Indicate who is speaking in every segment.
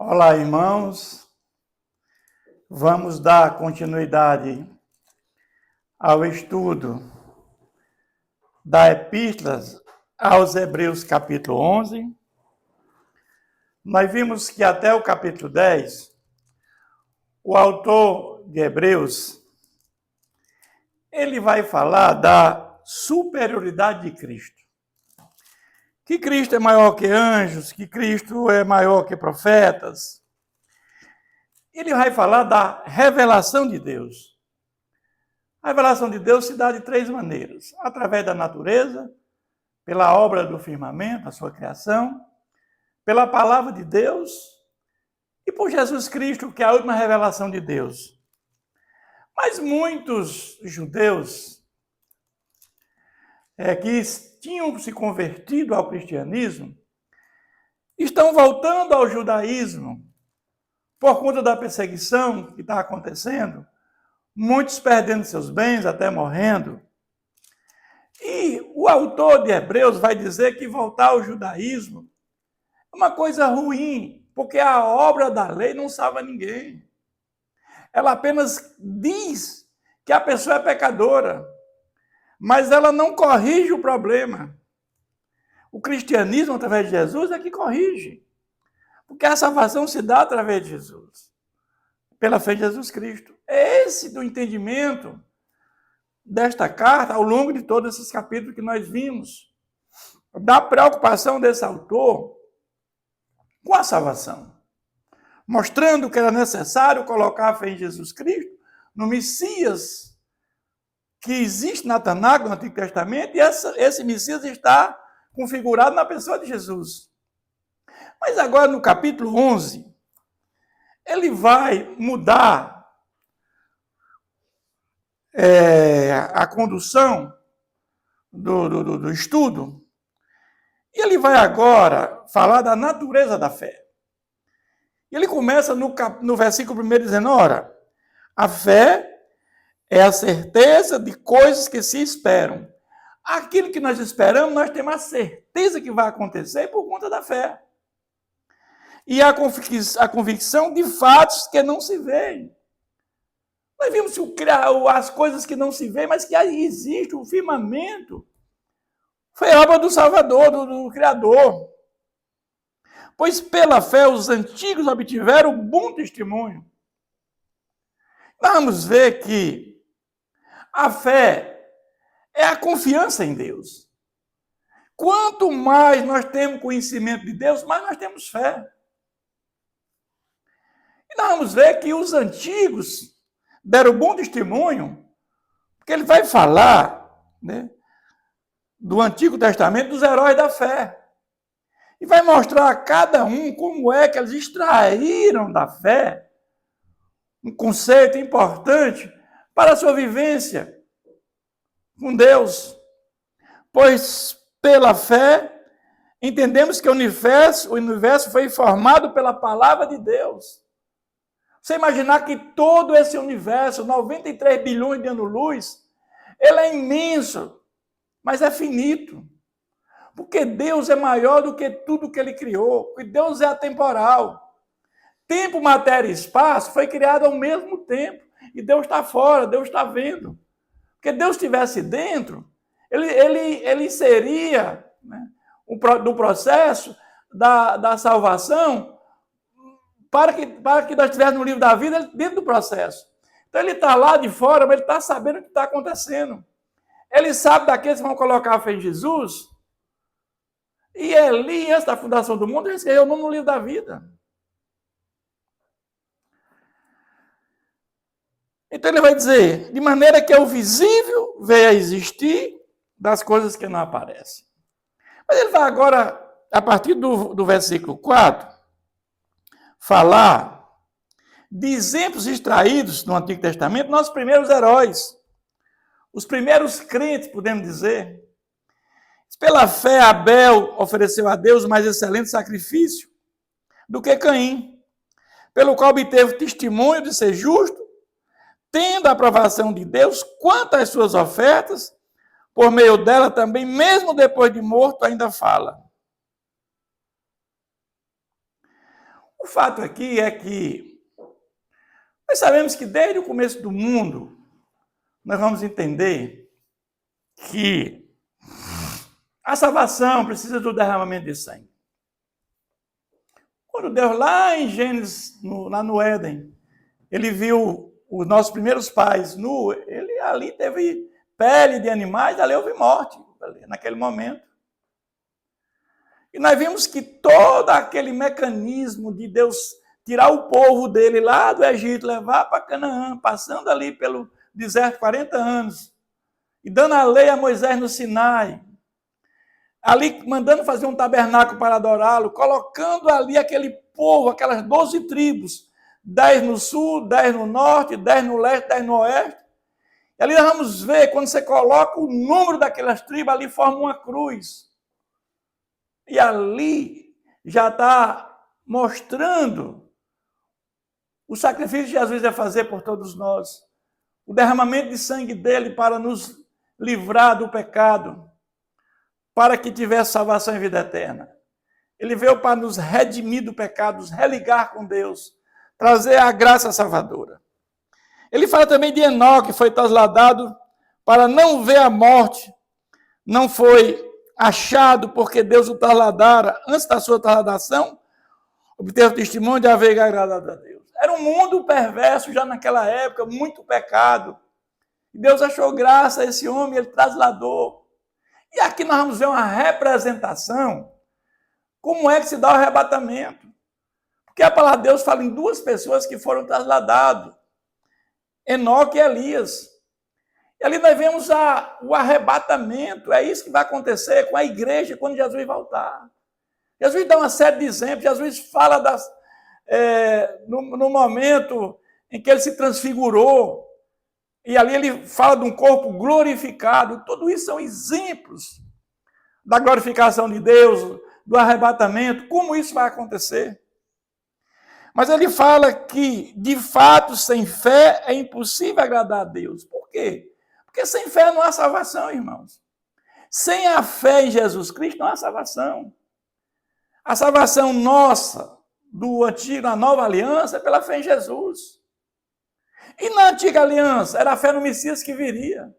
Speaker 1: Olá, irmãos. Vamos dar continuidade ao estudo da Epístola aos Hebreus, capítulo 11. Nós vimos que até o capítulo 10, o autor de Hebreus, ele vai falar da superioridade de Cristo. Que Cristo é maior que anjos, que Cristo é maior que profetas. Ele vai falar da revelação de Deus. A revelação de Deus se dá de três maneiras: através da natureza, pela obra do firmamento, a sua criação, pela palavra de Deus e por Jesus Cristo, que é a última revelação de Deus. Mas muitos judeus que tinham se convertido ao cristianismo estão voltando ao judaísmo por conta da perseguição que está acontecendo, muitos perdendo seus bens, até morrendo. E o autor de Hebreus vai dizer que voltar ao judaísmo é uma coisa ruim, porque a obra da lei não salva ninguém. Ela apenas diz que a pessoa é pecadora, mas ela não corrige o problema. O cristianismo, através de Jesus, é que corrige. Porque a salvação se dá através de Jesus, pela fé em Jesus Cristo. É esse do entendimento desta carta, ao longo de todos esses capítulos que nós vimos, da preocupação desse autor com a salvação, mostrando que era necessário colocar a fé em Jesus Cristo, no Messias que existe na Tanakh, no Antigo Testamento, e esse Messias está configurado na pessoa de Jesus. Mas agora, no capítulo 11, ele vai mudar a condução do estudo, e ele vai agora falar da natureza da fé. Ele começa no versículo 1 dizendo: ora, a fé é a certeza de coisas que se esperam. Aquilo que nós esperamos, nós temos a certeza que vai acontecer por conta da fé. E a convicção de fatos que não se veem. Nós vimos as coisas que não se veem, mas que aí existe, o firmamento. Foi obra do Salvador, do Criador. Pois pela fé os antigos obtiveram bom testemunho. Vamos ver que a fé é a confiança em Deus. Quanto mais nós temos conhecimento de Deus, mais nós temos fé. E nós vamos ver que os antigos deram bom testemunho, porque ele vai falar, né, do Antigo Testamento, dos heróis da fé. E vai mostrar a cada um como é que eles extraíram da fé um conceito importante para a sua vivência com Deus. Pois pela fé entendemos que o universo foi formado pela palavra de Deus. Você imaginar que todo esse universo, 93 bilhões de anos-luz, ele é imenso, mas é finito. Porque Deus é maior do que tudo que ele criou, porque Deus é atemporal. Tempo, matéria e espaço foi criado ao mesmo tempo. E Deus está fora, Deus está vendo. Porque Deus estivesse dentro, ele seria, né, do processo da salvação, para que nós estivéssemos no livro da vida dentro do processo. Então ele está lá de fora, mas ele está sabendo o que está acontecendo. Ele sabe daqueles que vão colocar a fé em Jesus. E ali, antes da fundação do mundo, ele escreveu o nome no livro da vida. Então ele vai dizer, de maneira que o visível veio a existir das coisas que não aparecem. Mas ele vai agora, a partir do versículo 4, falar de exemplos extraídos no Antigo Testamento, nossos primeiros heróis, os primeiros crentes, podemos dizer. Pela fé, Abel ofereceu a Deus mais excelente sacrifício do que Caim, pelo qual obteve testemunho de ser justo, tendo a aprovação de Deus quanto às suas ofertas, por meio dela também, mesmo depois de morto, ainda fala. O fato aqui é que nós sabemos que desde o começo do mundo, nós vamos entender que a salvação precisa do derramamento de sangue. Quando Deus, lá em Gênesis, lá no Éden, ele viu os nossos primeiros pais nu, ele ali teve pele de animais, ali houve morte, naquele momento. E nós vimos que todo aquele mecanismo de Deus tirar o povo dele lá do Egito, levar para Canaã, passando ali pelo deserto 40 anos, e dando a lei a Moisés no Sinai, ali mandando fazer um tabernáculo para adorá-lo, colocando ali aquele povo, aquelas 12 tribos, 10 no sul, 10 no norte, 10 no leste, 10 no oeste. E ali nós vamos ver, quando você coloca o número daquelas tribos, ali forma uma cruz. E ali já está mostrando o sacrifício que Jesus ia fazer por todos nós. O derramamento de sangue dele para nos livrar do pecado, para que tivesse salvação e vida eterna. Ele veio para nos redimir do pecado, nos religar com Deus, trazer a graça salvadora. Ele fala também de Enoque, que foi trasladado para não ver a morte. Não foi achado porque Deus o trasladara antes da sua trasladação, obteve o testemunho de haver agradado a Deus. Era um mundo perverso já naquela época, muito pecado. E Deus achou graça a esse homem, ele trasladou. E aqui nós vamos ver uma representação, como é que se dá o arrebatamento. Porque a palavra de Deus fala em duas pessoas que foram trasladadas, Enoque e Elias. E ali nós vemos o arrebatamento, é isso que vai acontecer com a igreja quando Jesus voltar. Jesus dá uma série de exemplos, Jesus fala no momento em que ele se transfigurou, e ali ele fala de um corpo glorificado. Tudo isso são exemplos da glorificação de Deus, do arrebatamento, como isso vai acontecer. Mas ele fala que, de fato, sem fé é impossível agradar a Deus. Por quê? Porque sem fé não há salvação, irmãos. Sem a fé em Jesus Cristo não há salvação. A salvação nossa, do antigo, na nova aliança, é pela fé em Jesus. E na antiga aliança, era a fé no Messias que viria.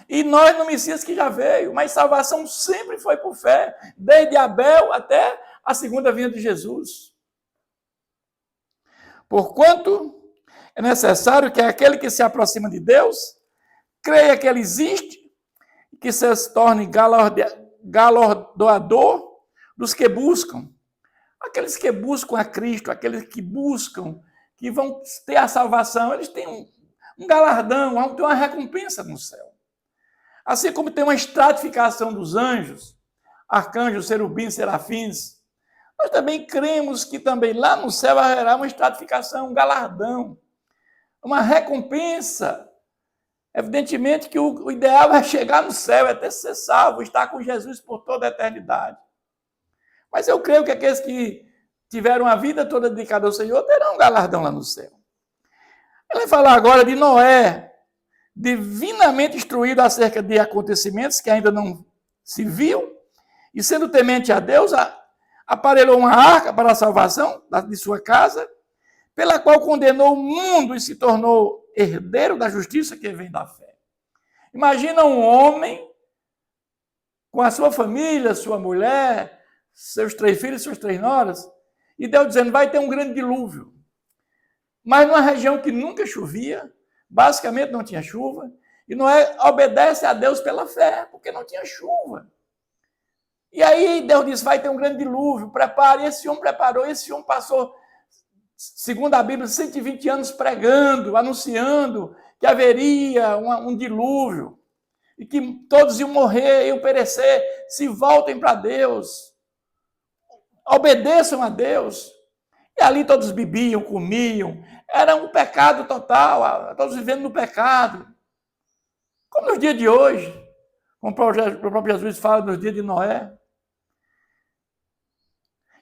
Speaker 1: E nós no Messias que já veio. Mas salvação sempre foi por fé, desde Abel até a segunda vinda de Jesus. Porquanto é necessário que aquele que se aproxima de Deus creia que ele existe, que se torne galardoador dos que buscam. Aqueles que buscam a Cristo, aqueles que buscam, que vão ter a salvação, eles têm um galardão, vão ter uma recompensa no céu. Assim como tem uma estratificação dos anjos, arcanjos, serubins, serafins, nós também cremos que também lá no céu haverá uma estratificação, um galardão, uma recompensa. Evidentemente que o ideal é chegar no céu, é ter ser salvo, estar com Jesus por toda a eternidade. Mas eu creio que aqueles que tiveram a vida toda dedicada ao Senhor terão um galardão lá no céu. Ele vai falar agora de Noé, divinamente instruído acerca de acontecimentos que ainda não se viu, e sendo temente a Deus, aparelhou uma arca para a salvação de sua casa, pela qual condenou o mundo e se tornou herdeiro da justiça que vem da fé. Imagina um homem com a sua família, sua mulher, seus 3 filhos, suas 3 noras, e Deus dizendo, vai ter um grande dilúvio. Mas numa região que nunca chovia, basicamente não tinha chuva, e Noé obedece a Deus pela fé, porque não tinha chuva. E aí Deus disse, vai ter um grande dilúvio, prepare. E esse homem preparou, esse homem passou, segundo a Bíblia, 120 anos pregando, anunciando que haveria um dilúvio, e que todos iam morrer, iam perecer, se voltem para Deus, obedeçam a Deus. E ali todos bebiam, comiam, era um pecado total, todos vivendo no pecado. Como nos dias de hoje, como o próprio Jesus fala nos dias de Noé.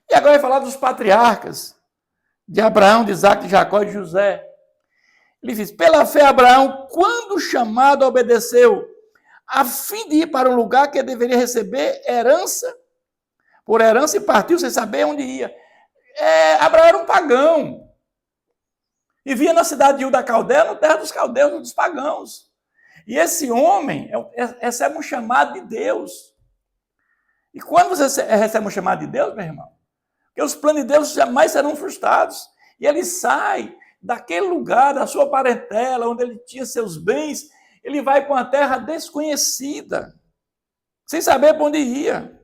Speaker 1: E agora vai falar dos patriarcas, de Abraão, de Isaac, de Jacó e de José. Ele diz, pela fé Abraão, quando chamado, obedeceu, a fim de ir para um lugar que deveria receber herança, por herança, e partiu sem saber onde ia. Abraão era um pagão. Vivia na cidade de Ur da Caldeia, no terra dos caldeus, dos pagãos. E esse homem recebe um chamado de Deus. E quando você recebe um chamado de Deus, meu irmão, porque os planos de Deus jamais serão frustrados. E ele sai daquele lugar, da sua parentela, onde ele tinha seus bens, ele vai para uma terra desconhecida, sem saber para onde ia.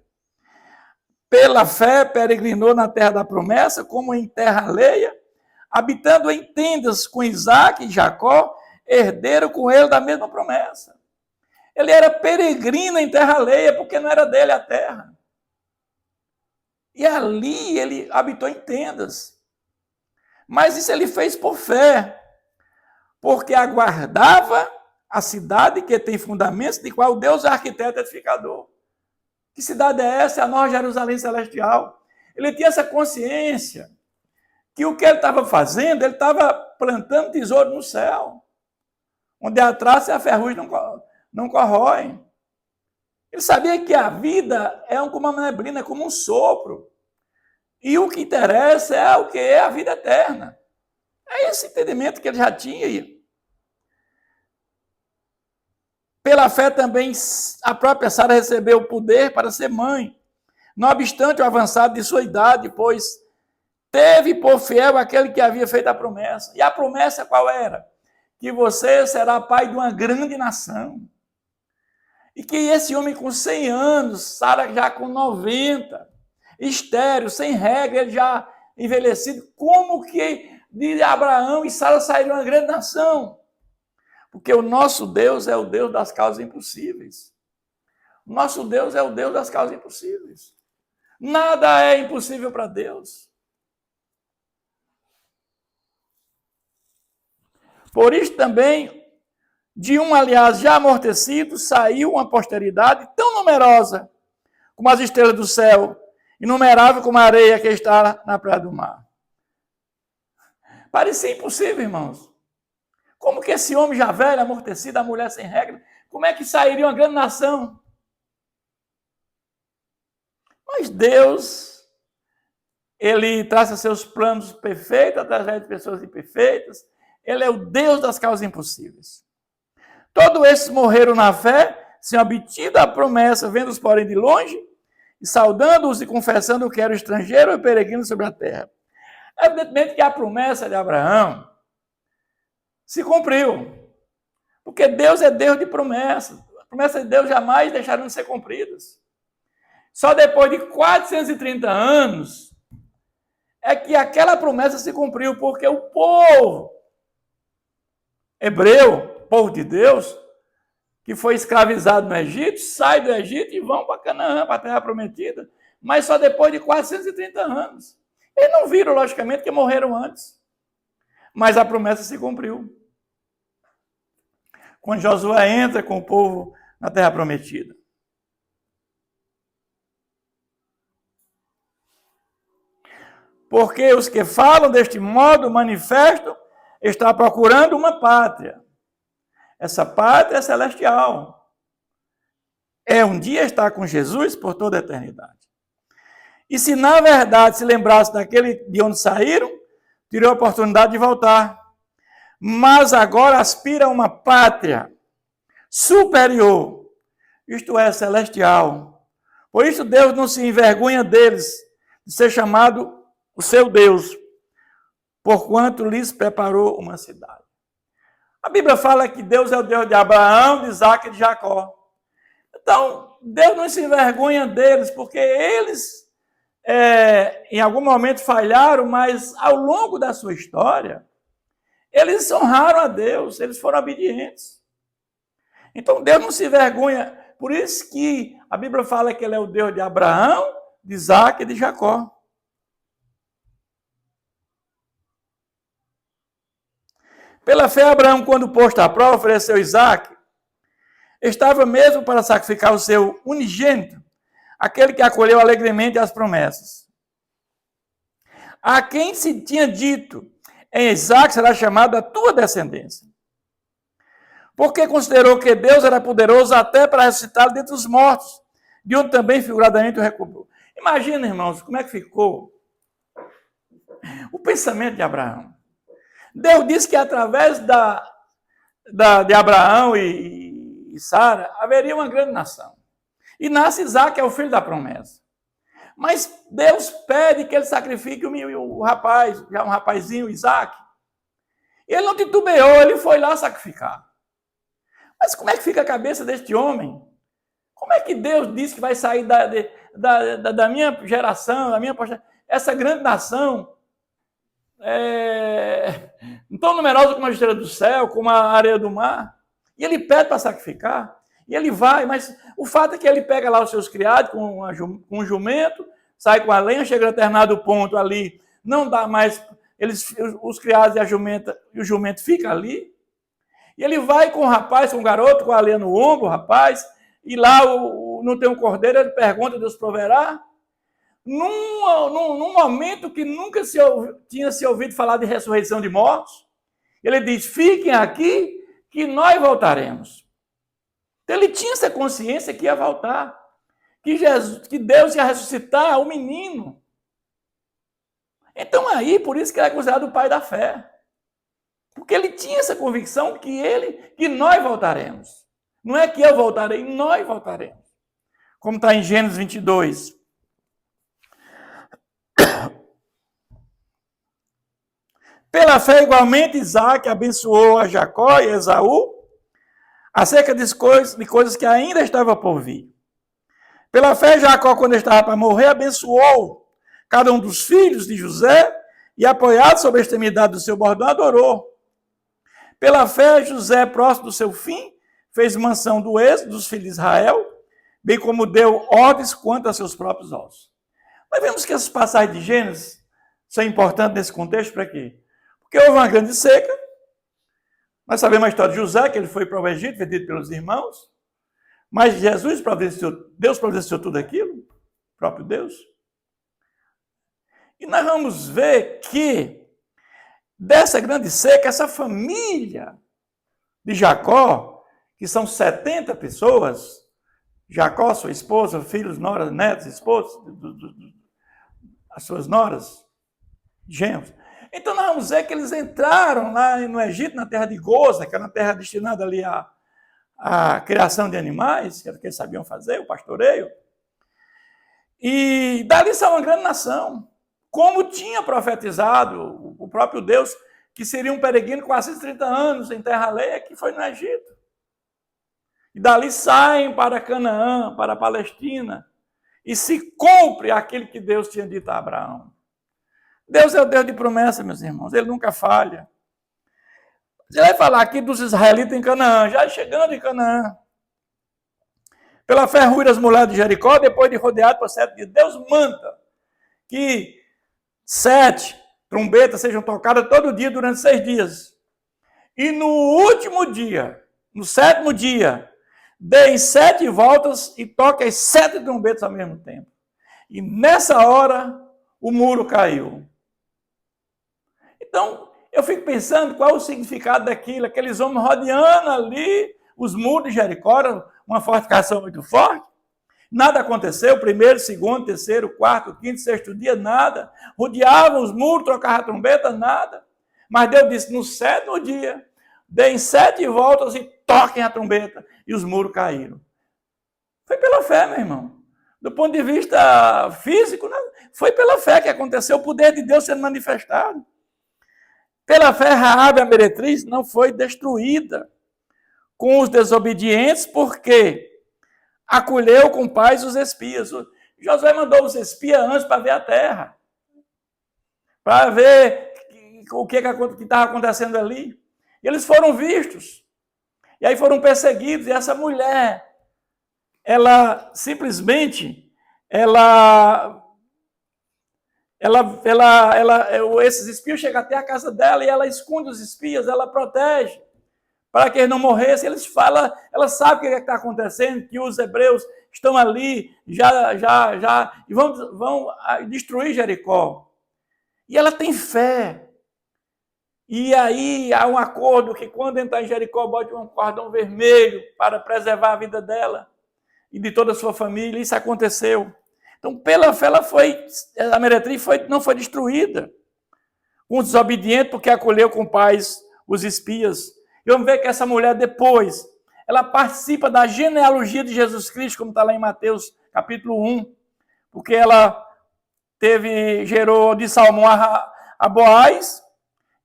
Speaker 1: Pela fé, peregrinou na terra da promessa, como em terra alheia, habitando em tendas com Isaac e Jacó, herdeiro com ele da mesma promessa. Ele era peregrino em terra alheia, porque não era dele a terra. E ali ele habitou em tendas. Mas isso ele fez por fé, porque aguardava a cidade que tem fundamentos, de qual Deus é arquiteto e edificador. Que cidade é essa? É a Nova Jerusalém Celestial. Ele tinha essa consciência que o que ele estava fazendo, ele estava plantando tesouro no céu, onde a traça e a ferrugem não corroem. Ele sabia que a vida é como uma neblina, é como um sopro. E o que interessa é o que é a vida eterna. É esse entendimento que ele já tinha. Pela fé também a própria Sara recebeu o poder para ser mãe, não obstante o avançado de sua idade, pois teve por fiel aquele que havia feito a promessa. E a promessa qual era? Que você será pai de uma grande nação. E que esse homem com 100 anos, Sara já com 90, estéril, sem regra, ele já envelhecido, como que de Abraão e Sara saíram uma grande nação? Porque o nosso Deus é o Deus das causas impossíveis. O nosso Deus é o Deus das causas impossíveis. Nada é impossível para Deus. Por isso também, de um, aliás, já amortecido, saiu uma posteridade tão numerosa como as estrelas do céu, inumerável como a areia que está na praia do mar. Parecia impossível, irmãos. Como que esse homem já velho, amortecido, a mulher sem regra, como é que sairia uma grande nação? Mas Deus, ele traça seus planos perfeitos através de pessoas imperfeitas. Ele é o Deus das causas impossíveis. Todos esses morreram na fé, sem obtido a promessa, vendo-os, porém, de longe, e saudando-os e confessando que era estrangeiro e peregrino sobre a terra. Evidentemente que a promessa de Abraão se cumpriu. Porque Deus é Deus de promessas. As promessas de Deus jamais deixaram de ser cumpridas. Só depois de 430 anos é que aquela promessa se cumpriu, porque o povo hebreu, povo de Deus, que foi escravizado no Egito, sai do Egito e vão para Canaã, para a terra prometida, mas só depois de 430 anos. Eles não viram, logicamente, que morreram antes. Mas a promessa se cumpriu. Quando Josué entra com o povo na terra prometida. Porque os que falam deste modo manifesto estão procurando uma pátria. Essa pátria é celestial. É um dia estar com Jesus por toda a eternidade. E se na verdade se lembrasse daquele de onde saíram, teriam a oportunidade de voltar. Mas agora aspira a uma pátria superior, isto é, celestial. Por isso Deus não se envergonha deles, de ser chamado o seu Deus, porquanto lhes preparou uma cidade. A Bíblia fala que Deus é o Deus de Abraão, de Isaac e de Jacó. Então, Deus não se envergonha deles, porque eles, em algum momento, falharam, mas ao longo da sua história, eles honraram a Deus, eles foram obedientes. Então, Deus não se envergonha. Por isso que a Bíblia fala que ele é o Deus de Abraão, de Isaac e de Jacó. Pela fé, Abraão, quando posto à prova, ofereceu Isaac, estava mesmo para sacrificar o seu unigênito, aquele que acolheu alegremente as promessas. A quem se tinha dito, em Isaac será chamada a tua descendência. Porque considerou que Deus era poderoso até para ressuscitá-lo dentre os mortos, de onde também figuradamente o recobrou. Imagina, irmãos, como é que ficou pensamento de Abraão. Deus disse que através de Abraão e Sara haveria uma grande nação. E nasce Isaac, que é o filho da promessa. Mas Deus pede que ele sacrifique o rapaz, já um rapazinho, Isaac. Ele não titubeou, ele foi lá sacrificar. Mas como é que fica a cabeça deste homem? Como é que Deus disse que vai sair da minha geração, da minha posteridade, essa grande nação, tão numerosa como a estrela do céu, como a areia do mar? E ele pede para sacrificar. E ele vai, mas o fato é que ele pega lá os seus criados com um jumento, sai com a lenha, chega a determinado ponto ali, não dá mais, os criados e o jumento fica ali. E ele vai com o rapaz, com o garoto, com a lenha no ombro, o rapaz, e lá não tem um cordeiro, ele pergunta, Deus proverá. Num momento que nunca tinha se ouvido falar de ressurreição de mortos, ele diz, fiquem aqui que nós voltaremos. Então ele tinha essa consciência que ia voltar, que Deus ia ressuscitar o menino. Então aí, por isso que ele é considerado o pai da fé. Porque ele tinha essa convicção que nós voltaremos. Não é que eu voltarei, nós voltaremos. Como está em Gênesis 22. Pela fé, igualmente, Isaac abençoou a Jacó e Esaú acerca de coisas que ainda estavam por vir. Pela fé, Jacó, quando estava para morrer, abençoou cada um dos filhos de José e, apoiado sobre a extremidade do seu bordão, adorou. Pela fé, José, próximo do seu fim, fez mansão do êxodo dos filhos de Israel, bem como deu ordens quanto a seus próprios ossos. Nós vemos que essas passagens de Gênesis são importantes nesse contexto para quê? Porque houve uma grande seca. Nós sabemos a história de José, que ele foi para o Egito, vendido pelos irmãos. Mas Deus providenciou tudo aquilo, o próprio Deus. E nós vamos ver que, dessa grande seca, essa família de Jacó, que são 70 pessoas, Jacó, sua esposa, filhos, noras, netos, esposas, as suas noras, genros. Então nós vamos ver que eles entraram lá no Egito, na terra de Goza, que era uma terra destinada ali à criação de animais, que era o que eles sabiam fazer, o pastoreio. E dali saiu uma grande nação, como tinha profetizado o próprio Deus, que seria um peregrino com 430 anos em terra alheia, que foi no Egito. E dali saem para Canaã, para a Palestina, e se cumpre aquilo que Deus tinha dito a Abraão. Deus é o Deus de promessa, meus irmãos, ele nunca falha. Você vai falar aqui dos israelitas em Canaã, já chegando em Canaã. Pela fé ruíram as mulheres de Jericó, depois de rodeado por 7 dias. Deus manda que 7 trombetas sejam tocadas todo dia durante 6 dias. E no último dia, no 7º dia, deem 7 voltas e toquem as 7 trombetas ao mesmo tempo. E nessa hora, o muro caiu. Então, eu fico pensando qual o significado daquilo, aqueles homens rodeando ali os muros de Jericó, uma fortificação muito forte. Nada aconteceu, 1º, 2º, 3º, 4º, 5º, 6º dia, nada. Rodeavam os muros, trocavam a trombeta, nada. Mas Deus disse, no 7º dia, deem 7 voltas e toquem a trombeta. E os muros caíram. Foi pela fé, meu irmão. Do ponto de vista físico, né? Foi pela fé que aconteceu, o poder de Deus sendo manifestado. Pela fé, Raabe, a meretriz, não foi destruída com os desobedientes, porque acolheu com paz os espias. Josué mandou os espias antes para ver a terra, para ver o que estava acontecendo ali. E eles foram vistos, e aí foram perseguidos, e essa mulher, ela simplesmente, esses espias chegam até a casa dela e ela esconde os espias, ela protege, para que eles não morressem. Eles falam, ela sabe o que está acontecendo, que os hebreus estão ali, e vão destruir Jericó. E ela tem fé. E aí há um acordo que quando entrar em Jericó, bote um cordão vermelho para preservar a vida dela e de toda a sua família. Isso aconteceu. Então, pela fé, a meretriz não foi destruída com os desobedientes, porque acolheu com paz os espias. E vamos ver que essa mulher depois, ela participa da genealogia de Jesus Cristo, como está lá em Mateus capítulo 1, porque ela gerou de Salmão a Boaz,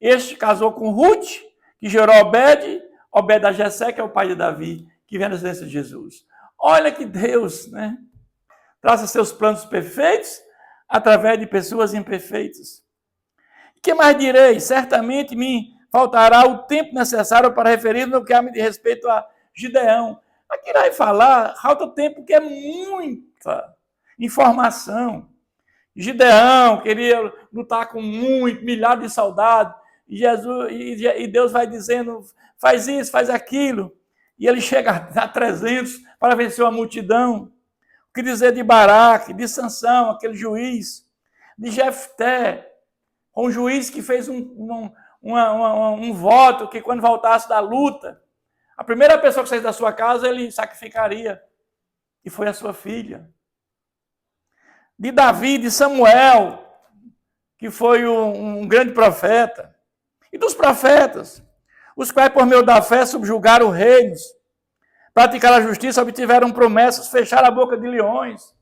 Speaker 1: este casou com Ruth, que gerou Obed, Obed a Jessé, que é o pai de Davi, que vem na descendência de Jesus. Olha que Deus, né, traça seus planos perfeitos através de pessoas imperfeitas. O que mais direi? Certamente me faltará o tempo necessário para referir no que há de respeito a Gideão. Aqui vai falar, falta tempo, porque é muita informação. Gideão queria lutar com milhares de soldados, e Deus vai dizendo, faz isso, faz aquilo, e ele chega a 300 para vencer uma multidão. O que dizer de Baraque, de Sansão, aquele juiz, de Jefté, um juiz que fez um voto que quando voltasse da luta, a primeira pessoa que saísse da sua casa, ele sacrificaria, e foi a sua filha. De Davi, de Samuel, que foi um grande profeta, e dos profetas, os quais por meio da fé subjugaram reinos, praticaram a justiça, obtiveram promessas, fecharam a boca de leões.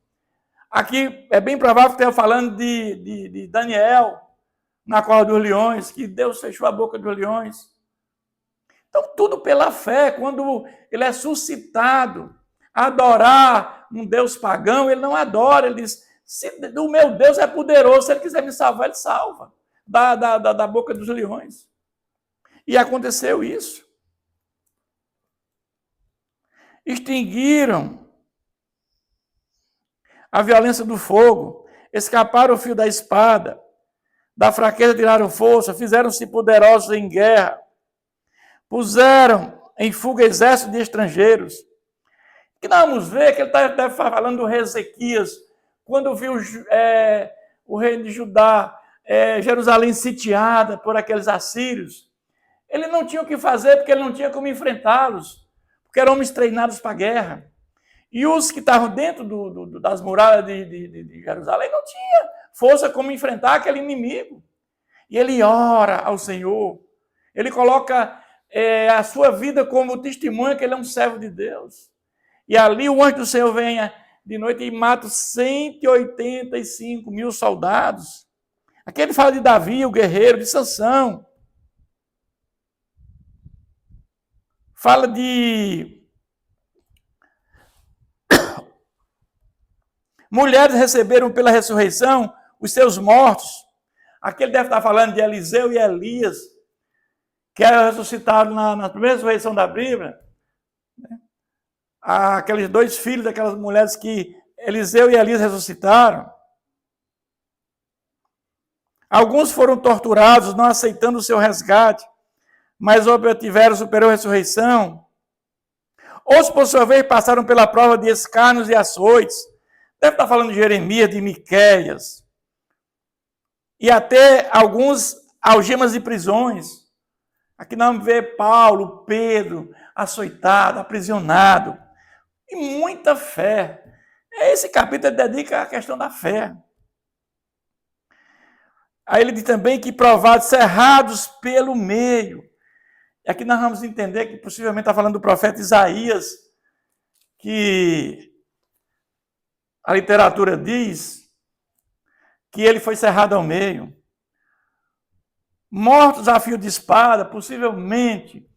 Speaker 1: Aqui é bem provável que esteja falando de Daniel, na cova dos leões, que Deus fechou a boca dos leões. Então, tudo pela fé. Quando ele é suscitado a adorar um Deus pagão, ele não adora, ele diz, o meu Deus é poderoso, se ele quiser me salvar, ele salva da boca dos leões. E aconteceu isso. Extinguiram a violência do fogo, escaparam o fio da espada, da fraqueza tiraram força, fizeram-se poderosos em guerra, puseram em fuga exércitos de estrangeiros. Que nós vamos ver que ele está falando do rei Ezequias, quando viu o reino de Judá, Jerusalém sitiada por aqueles assírios, ele não tinha o que fazer, porque ele não tinha como enfrentá-los, porque eram homens treinados para a guerra. E os que estavam dentro das muralhas de Jerusalém não tinham força como enfrentar aquele inimigo. E ele ora ao Senhor, ele coloca a sua vida como testemunha que ele é um servo de Deus. E ali o anjo do Senhor vem de noite e mata 185 mil soldados. Aqui ele fala de Davi, o guerreiro, de Sansão. Fala de mulheres receberam pela ressurreição os seus mortos. Aqui ele deve estar falando de Eliseu e Elias, que eram ressuscitados na primeira ressurreição da Bíblia. Aqueles dois filhos daquelas mulheres que Eliseu e Elias ressuscitaram. Alguns foram torturados, não aceitando o seu resgate, mas obtiveram superior ressurreição. Outros, por sua vez, passaram pela prova de escárnios e açoites. Deve estar falando de Jeremias, de Miqueias. E até alguns algemas e prisões. Aqui nós vamos ver Paulo, Pedro, açoitado, aprisionado. E muita fé. Esse capítulo dedica à questão da fé. Aí ele diz também que provados, cerrados pelo meio. E aqui nós vamos entender que possivelmente está falando do profeta Isaías, que a literatura diz que ele foi cerrado ao meio. Mortos a fio de espada, possivelmente,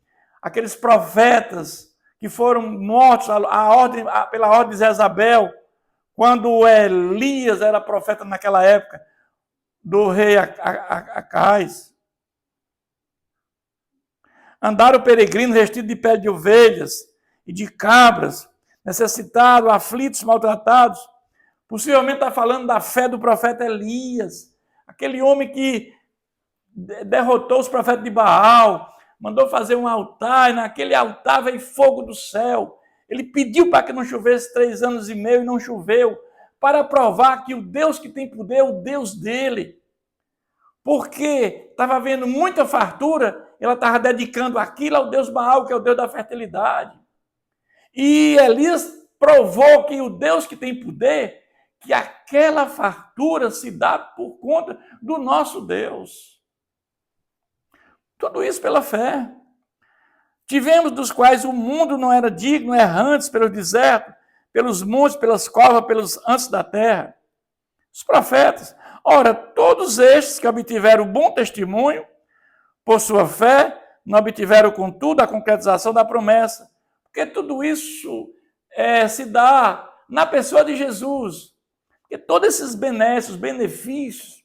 Speaker 1: aqueles profetas que foram mortos pela ordem de Jezabel, quando Elias era profeta naquela época, do rei Acais. Andaram peregrinos vestidos de pele de ovelhas e de cabras, necessitados, aflitos, maltratados. Possivelmente está falando da fé do profeta Elias, aquele homem que derrotou os profetas de Baal, mandou fazer um altar, e naquele altar veio fogo do céu. Ele pediu para que não chovesse 3 anos e meio e não choveu, para provar que o Deus que tem poder é o Deus dele. Porque estava havendo muita fartura, ela estava dedicando aquilo ao Deus Baal, que é o Deus da fertilidade. E Elias provou que o Deus que tem poder, que aquela fartura se dá por conta do nosso Deus. Tudo isso pela fé. Tivemos dos quais o mundo não era digno, errantes pelo deserto, pelos montes, pelas covas, pelos antes da terra. Os profetas. Ora, todos estes que obtiveram bom testemunho, por sua fé, não obtiveram, contudo, a concretização da promessa. Porque tudo isso se dá na pessoa de Jesus. Porque todos esses benesses, benefícios,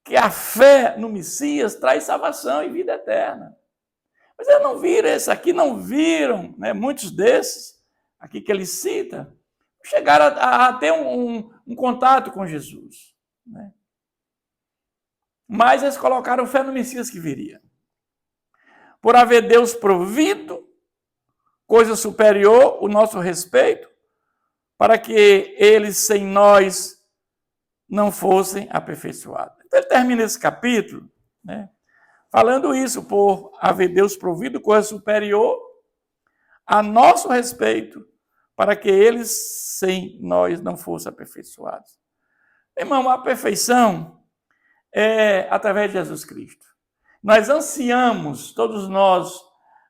Speaker 1: que a fé no Messias traz salvação e vida eterna. Mas eles não viram, esse aqui não viram, né? Muitos desses, aqui que ele cita, chegaram a ter um contato com Jesus. Né? Mas eles colocaram fé no Messias que viria. Por haver Deus provido coisa superior, o nosso respeito, para que eles sem nós não fossem aperfeiçoados. Então ele termina esse capítulo, né, falando isso, por haver Deus provido coisa superior a nosso respeito, para que eles sem nós não fossem aperfeiçoados. Irmão, a perfeição é através de Jesus Cristo. Nós ansiamos, todos nós,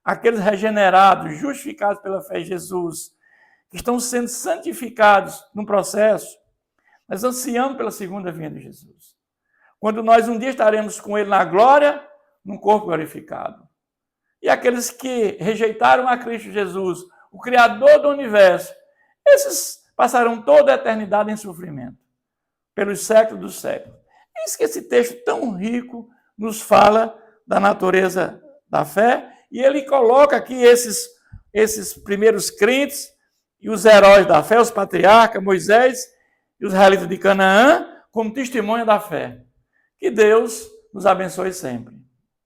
Speaker 1: aqueles regenerados, justificados pela fé em Jesus, que estão sendo santificados no processo, nós ansiamos pela segunda vinda de Jesus. Quando nós um dia estaremos com Ele na glória, num corpo glorificado. E aqueles que rejeitaram a Cristo Jesus, o Criador do universo, esses passarão toda a eternidade em sofrimento, pelos séculos dos séculos. É isso que esse texto tão rico nos fala da natureza da fé, e ele coloca aqui esses primeiros crentes e os heróis da fé, os patriarcas, Moisés e os israelitas de Canaã, como testemunha da fé. Que Deus nos abençoe sempre.